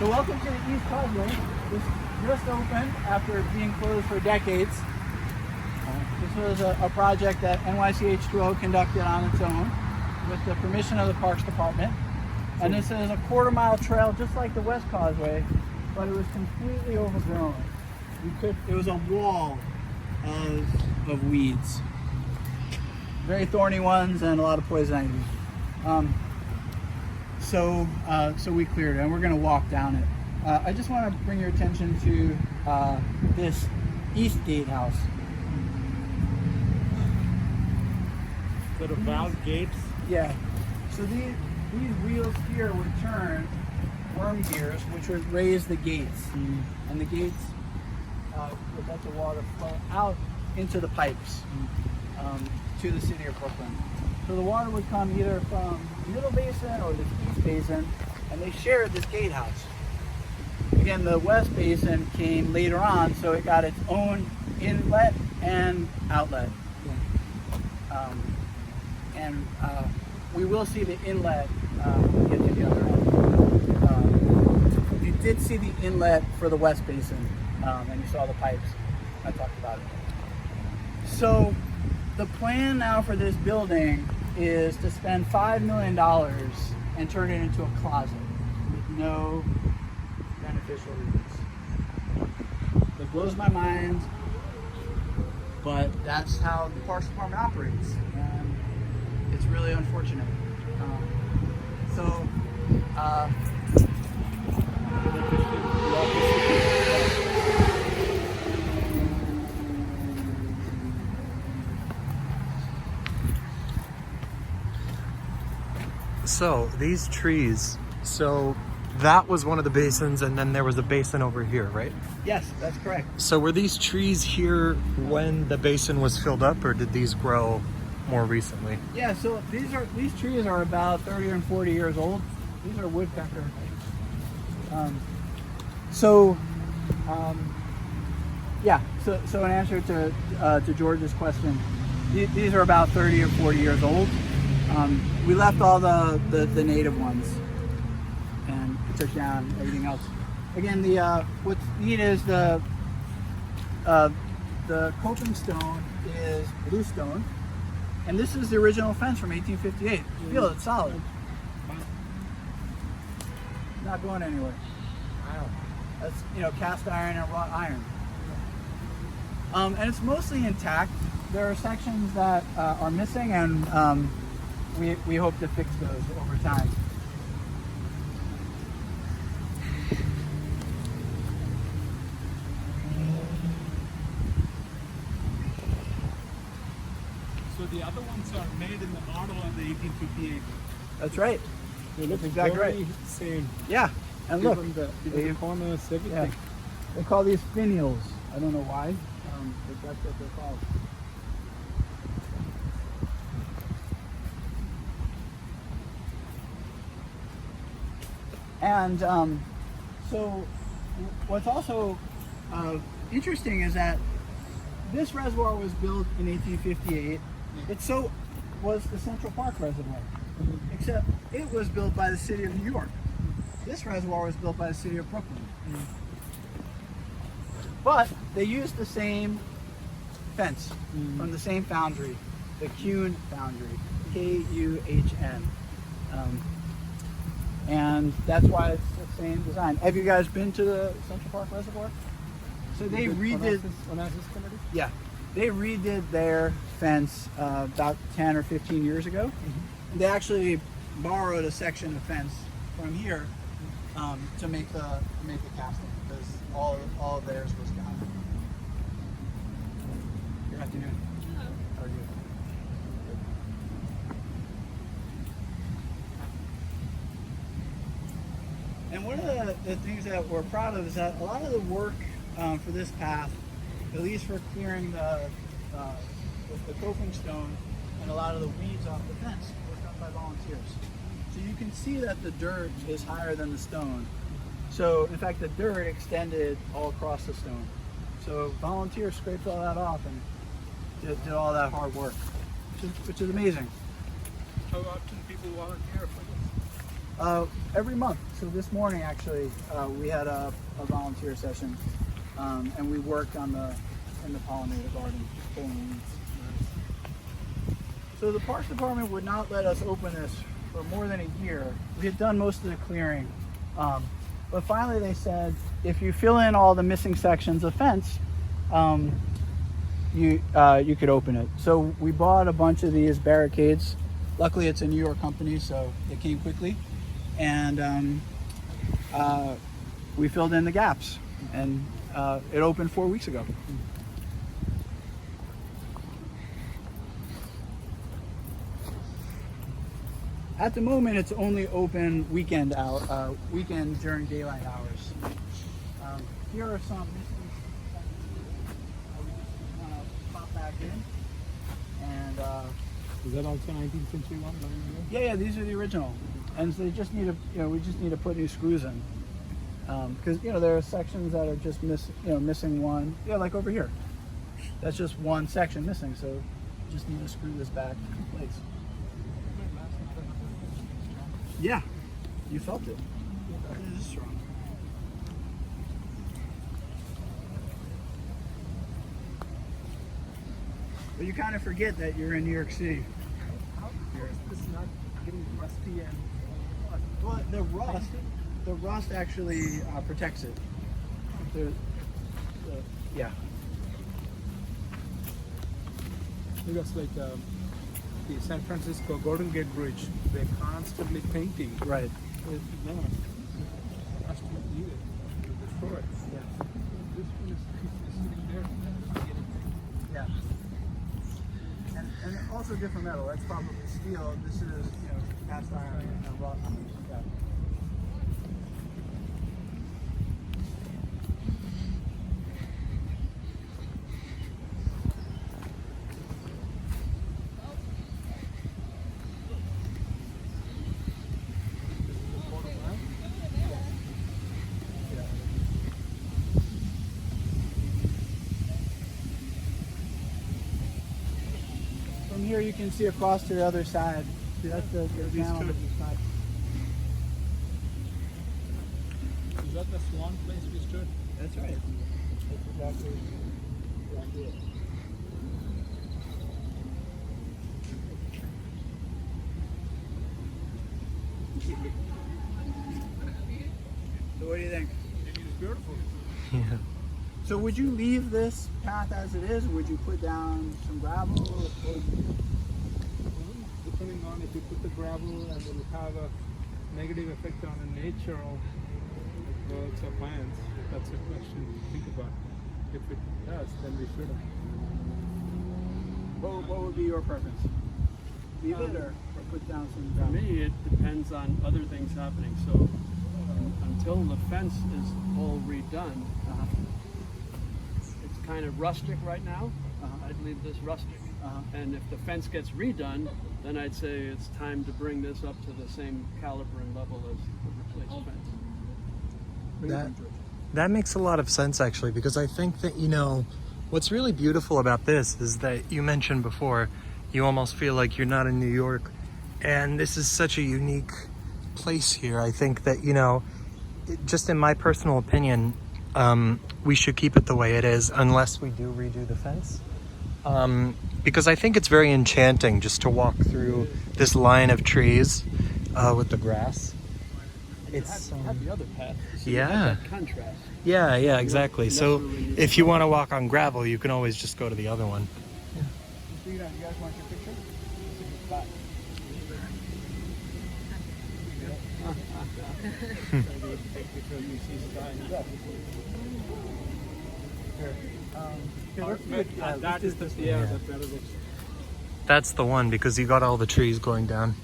So welcome to the East Causeway. This just opened after being closed for decades. This was a project that NYC H2O conducted on its own with the permission of the Parks Department. And this is a quarter-mile trail just like the West Causeway, but it was completely overgrown. It was a wall of weeds. Very thorny ones and a lot of poison ivy. So we cleared it, and we're going to walk down it. I just want to bring your attention to this East Gatehouse. So the valve gates? Yeah. So these wheels here would turn worm gears, which would raise the gates. And the gates would let the water flow out into the pipes to the city of Brooklyn. So the water would come either from the Middle Basin or the East Basin, and they shared this gatehouse. Again, the West Basin came later on, so it got its own inlet and outlet. We will see the inlet when we get to the other end. You did see the inlet for the West Basin, and you saw the pipes. I talked about it. So the plan now for this building is to spend $5 million and turn it into a closet with no beneficial use. It blows my mind, but that's how the Parks Department operates. And it's really unfortunate. So these trees, so that was one of the basins, and then there was a basin over here, right? Yes, that's correct. So were these trees here when the basin was filled up, or did these grow more recently? Yeah, so these trees are about 30 and 40 years old. These are woodpecker. Yeah. So in answer to George's question, these are about 30 or 40 years old. We left all the native ones, and we took down everything else. Again, what's neat is the coping stone is bluestone, and this is the original fence from 1858. Feel it, it's solid. Not going anywhere. That's cast iron and wrought iron. And it's mostly intact. There are sections that are missing, and we hope to fix those over time. So the other ones are made in the model of the 1858. That's right. They look exactly very right. same. Yeah, and look, Even the corners, everything. yeah, they call these finials. I don't know why, but that's what they're called. And so what's also interesting is that this reservoir was built in 1858. It so was the Central Park Reservoir, except it was built by the city of New York. This reservoir was built by the city of Brooklyn. But they used the same fence from the same foundry, the Kuhn foundry, Kuhn. And that's why it's the same design. Have you guys been to the Central Park Reservoir? So they redid. Yeah, they redid their fence about 10 or 15 years ago. They actually borrowed a section of fence from here to make the casting, because all of theirs was gone. Good afternoon. How are you? And one of the things that we're proud of is that a lot of the work for this path, at least for clearing the coping stone and a lot of the weeds off the fence, was done by volunteers. So you can see that the dirt is higher than the stone. So in fact, the dirt extended all across the stone. So volunteers scraped all that off and did all that hard work, which is amazing. How often people volunteer for this? Every month. So this morning, actually, we had a volunteer session, and we worked in the pollinator garden, just pulling weeds. So the Parks Department would not let us open this for more than a year. We had done most of the clearing, but finally they said, if you fill in all the missing sections of fence, you could open it. So we bought a bunch of these barricades. Luckily, it's a New York company, so it came quickly. And we filled in the gaps, and it opened 4 weeks ago. At the moment, it's only open weekends during daylight hours. Here are some missing sections. We just want to pop back in, and Is that also 19th century one? yeah, these are the original, and so they just need to, we just need to put new screws in, because there are sections that are just missing one. Yeah, like over here, that's just one section missing, so you just need to screw this back in place. Yeah, you felt it. It is strong. But you kind of forget that you're in New York City. How is this not getting rusty and Well, the rust actually protects it. Yeah. because like the San Francisco Golden Gate Bridge, they're constantly painting. Right. No, has to be needed to destroy it. Yeah. This one is sitting there. Yeah. And also different metal. That's probably steel. This is cast iron and wrought iron. Yeah. here you can see across to the other side. See, that's the channel. Is that the swan place we stood? That's right. That's exactly it. So what do you think? It's beautiful. Yeah. So would you leave this path as it is, or would you put down some gravel? Depending on if you put the gravel and it will have a negative effect on the nature of birds or plants, that's a question to think about. If it does, then we should have. What would be your preference? Leave it or put down some For gravel? me, it depends on other things happening. So until the fence is all redone, it's kind of rustic right now. I'd leave this rustic. And if the fence gets redone, then I'd say it's time to bring this up to the same caliber and level as the replaced fence. That makes a lot of sense, actually, because I think that, you know, what's really beautiful about this is that you mentioned before, you almost feel like you're not in New York, and this is such a unique place here. I think that, you know, just in my personal opinion, we should keep it the way it is unless we do redo the fence. Because I think it's very enchanting just to walk through this line of trees with the grass. It's You have the other path. So yeah. You have that contrast. Yeah, exactly. So if you want to walk on gravel, you can always just go to the other one. You guys want your picture? This is a spot. That is the that better looks. That's the one because you got all the trees going down.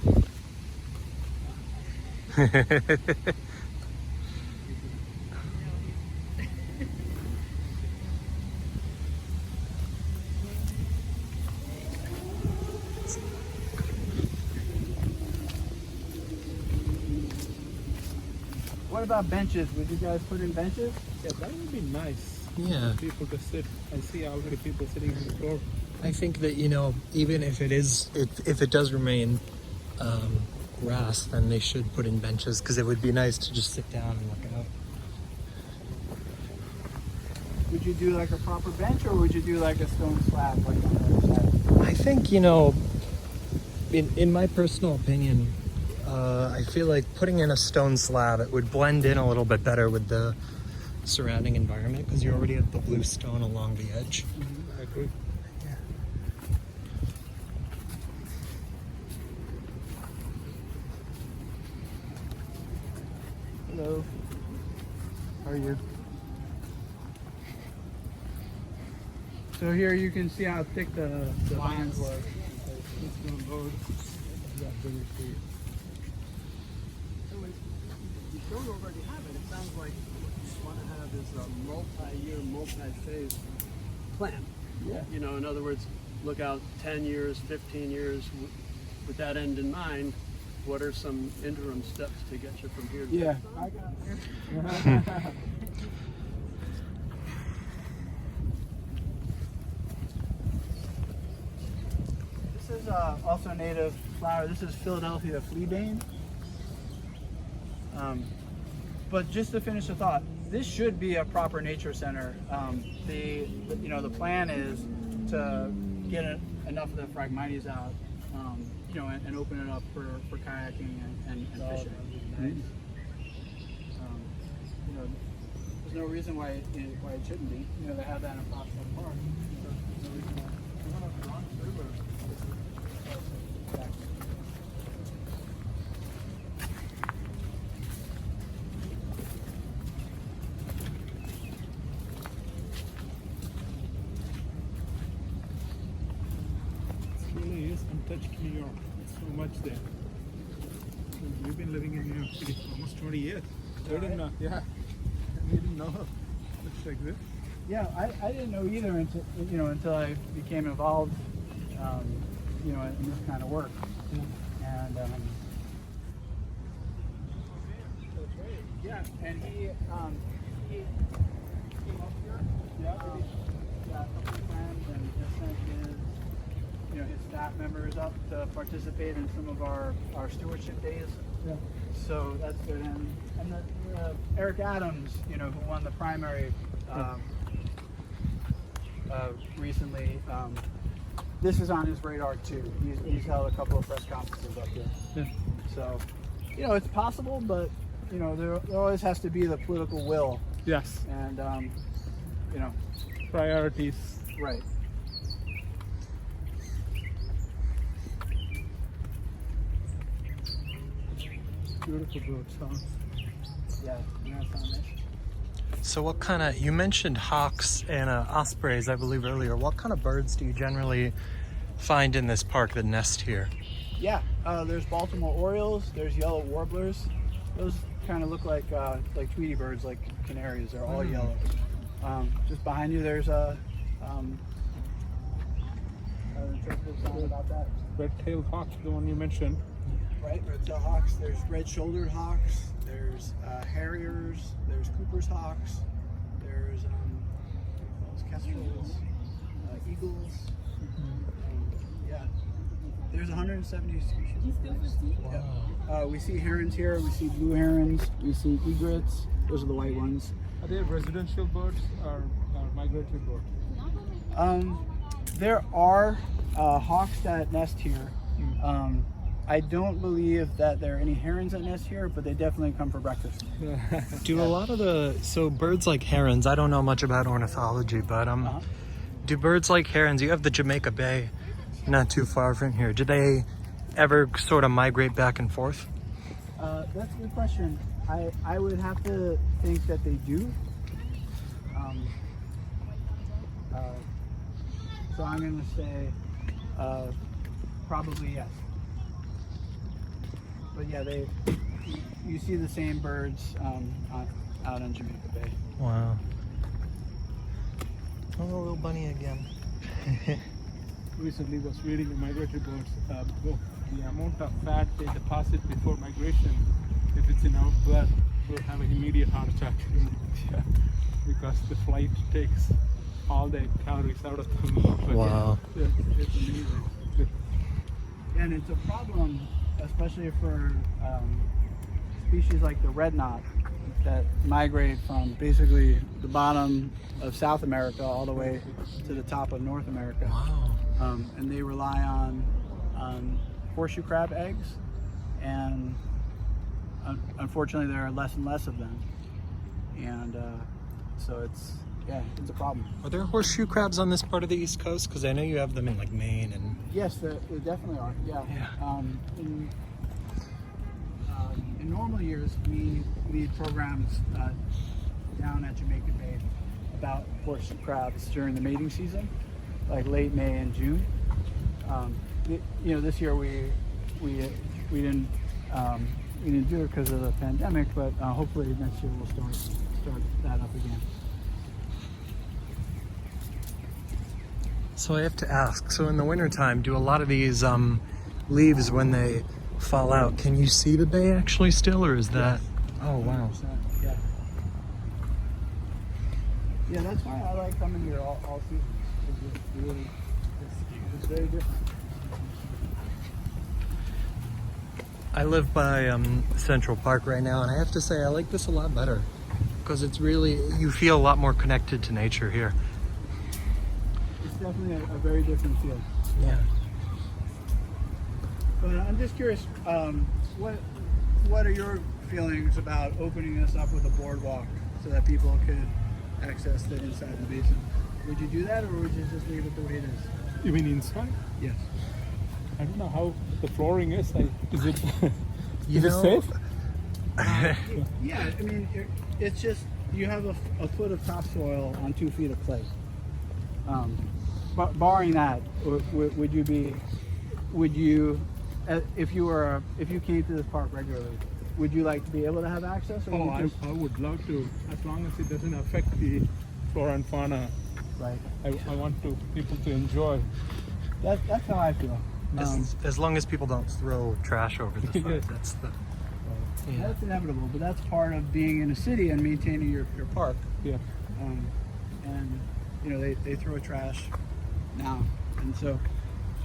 What about benches? Would you guys put in benches? Yeah, that would be nice. Yeah. For people to sit. I see already people sitting on the floor. I think that, you know, even if it is, if it does remain grass, then they should put in benches because it would be nice to just sit down and look out. Would you do like a proper bench, or would you do like a stone slab like on the other side? I think, you know, in my personal opinion, I feel like putting in a stone slab, it would blend in a little bit better with the surrounding environment because you already have the blue stone along the edge. I agree. Hello. How are you? So here you can see how thick the vines was. It's going to load. Yeah, bring it to you. You don't already have it. It sounds like what you want to have is a multi-year, multi-phase plan. Yeah. You know, in other words, look out 10 years, 15 years with that end in mind. What are some interim steps to get you from here to Yeah. I got it. This is also a native flower. This is Philadelphia fleabane. But just to finish the thought, this should be a proper nature center. The plan is to get enough of the Phragmites out, and open it up for kayaking and fishing. There's no reason why it shouldn't be. They have that in Prospect Park. It really is untouched New York. There's so much there. We've been living in New York City for almost 20 years. We didn't know. Yeah. We didn't know it's like this. Yeah, I didn't know either until I became involved, in this kind of work. And yeah, and he came up here. Yeah, a couple of friends, and just sent his staff members. participate in some of our stewardship days. Yeah. So that's good. And Eric Adams, you know, who won the primary recently, this is on his radar too. He's held a couple of press conferences up here. Yeah. So, you know, it's possible, but you know, there always has to be the political will, Yes. and you know, Priorities. right. Beautiful birds, huh? Yeah, that's on this. So what kind of, you mentioned hawks and ospreys, I believe earlier. What kind of birds do you generally find in this park that nest here? Yeah, there's Baltimore Orioles, there's yellow warblers. Those kind of look like Tweety birds, like canaries. They're all yellow. Just behind you, there's a interpretive sound about that. Red-tailed hawk, the one you mentioned. Right, red-tailed hawks. There's red-shouldered hawks. There's harriers. There's Cooper's hawks. There's kestrels, eagles. Yeah, there's 170 species. Yeah. We see herons here. We see blue herons. We see egrets. Those are the white ones. Are they residential birds or migratory birds? There are hawks that nest here. I don't believe that there are any herons that nest here, but they definitely come for breakfast. Do a lot of so birds like herons, I don't know much about ornithology, but do birds like herons, you have the Jamaica Bay not too far from here, do they ever sort of migrate back and forth? That's a good question. I would have to think that they do. So I'm going to say probably yes. But yeah, you see the same birds out on Jamaica Bay. Wow. Oh, little bunny again. Recently was reading the migratory birds book. The amount of fat they deposit before migration, if it's in our blood, we'll have an immediate heart attack. Yeah. Because the flight takes all the calories out of them. Wow. Yeah, it's amazing. And it's a problem, especially for species like the red knot that migrate from basically the bottom of South America all the way to the top of North America. Wow. And they rely on horseshoe crab eggs, and unfortunately there are less and less of them. And so it's a problem. Are there horseshoe crabs on this part of the East Coast? Because I know you have them in like Maine and... Yes, there definitely are. Yeah. In normal years, we lead programs down at Jamaica Bay about horseshoe crabs during the mating season, like late May and June. This year we didn't do it because of the pandemic, but hopefully next year we'll start that up again. So I have to ask, so in the wintertime, do a lot of these leaves, when they fall out, can you see the bay actually still, or is that... Yes. Oh, wow. 100%, yeah. Yeah, that's why I like coming here all seasons. It's very different. I live by Central Park right now, and I have to say I like this a lot better, because it's really, you feel a lot more connected to nature here. It's definitely a very different feel. Yeah. But I'm just curious, what are your feelings about opening this up with a boardwalk so that people could access the inside of the basin? Would you do that, or would you just leave it the way it is? You mean inside? Yes. I don't know how the flooring is. Is it You is it know, safe? Yeah, I mean, it's just, you have a foot of topsoil on 2 feet of clay. But barring that, would you, if you came to this park regularly, would you like to be able to have access? Or Oh, I would love to, as long as it doesn't affect the flora and fauna. Right. I want people to enjoy. That's how I feel. as long as people don't throw trash over the side, Yes. that's the... Yeah. That's inevitable, but that's part of being in a city and maintaining your park. Yeah. And they throw trash now, and so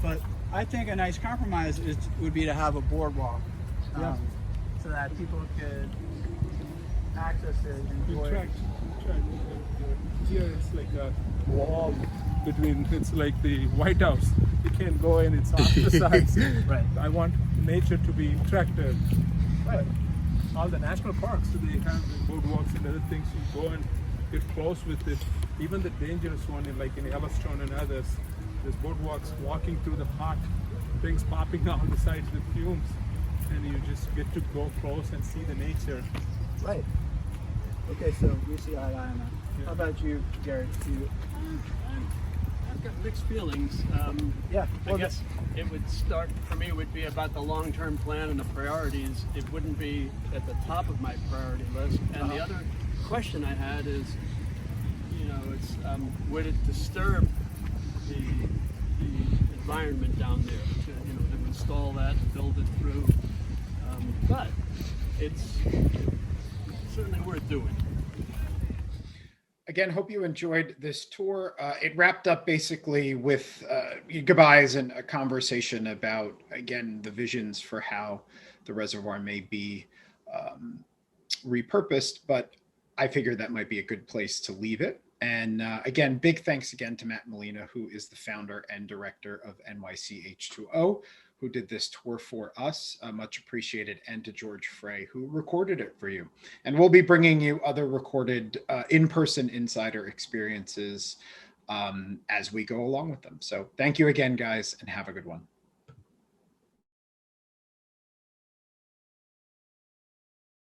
But I think a nice compromise would be to have a boardwalk, Yeah. so that people could access it and enjoy it. Interact. Here it's like a wall between, it's like the White House. You can't go in, it's off the sides. Right. I want nature to be interactive. Right. All the national parks, so they have the boardwalks and other things. You go and get close with it. Even the dangerous one, like in Yellowstone and others, there's boardwalks walking through the hot things popping out the sides with fumes, and you just get to go close and see the nature. Right. Okay, so we see eye to eye on that. Yeah. How about you, Gary? I've got mixed feelings. Yeah. I guess it would start, for me, would be about the long-term plan and the priorities. It wouldn't be at the top of my priority list. And the other question I had is, you know, it's would it disturb the environment down there to, you know, to install that and build it through? But it's certainly worth doing. Again, hope you enjoyed this tour. It wrapped up basically with goodbyes and a conversation about, again, the visions for how the reservoir may be repurposed, but I figured that might be a good place to leave it. And again, big thanks again to Matt Malina, who is the founder and director of NYC H2O, who did this tour for us, much appreciated, and to George Frey, who recorded it for you. And we'll be bringing you other recorded in-person insider experiences as we go along with them. So thank you again, guys, and have a good one.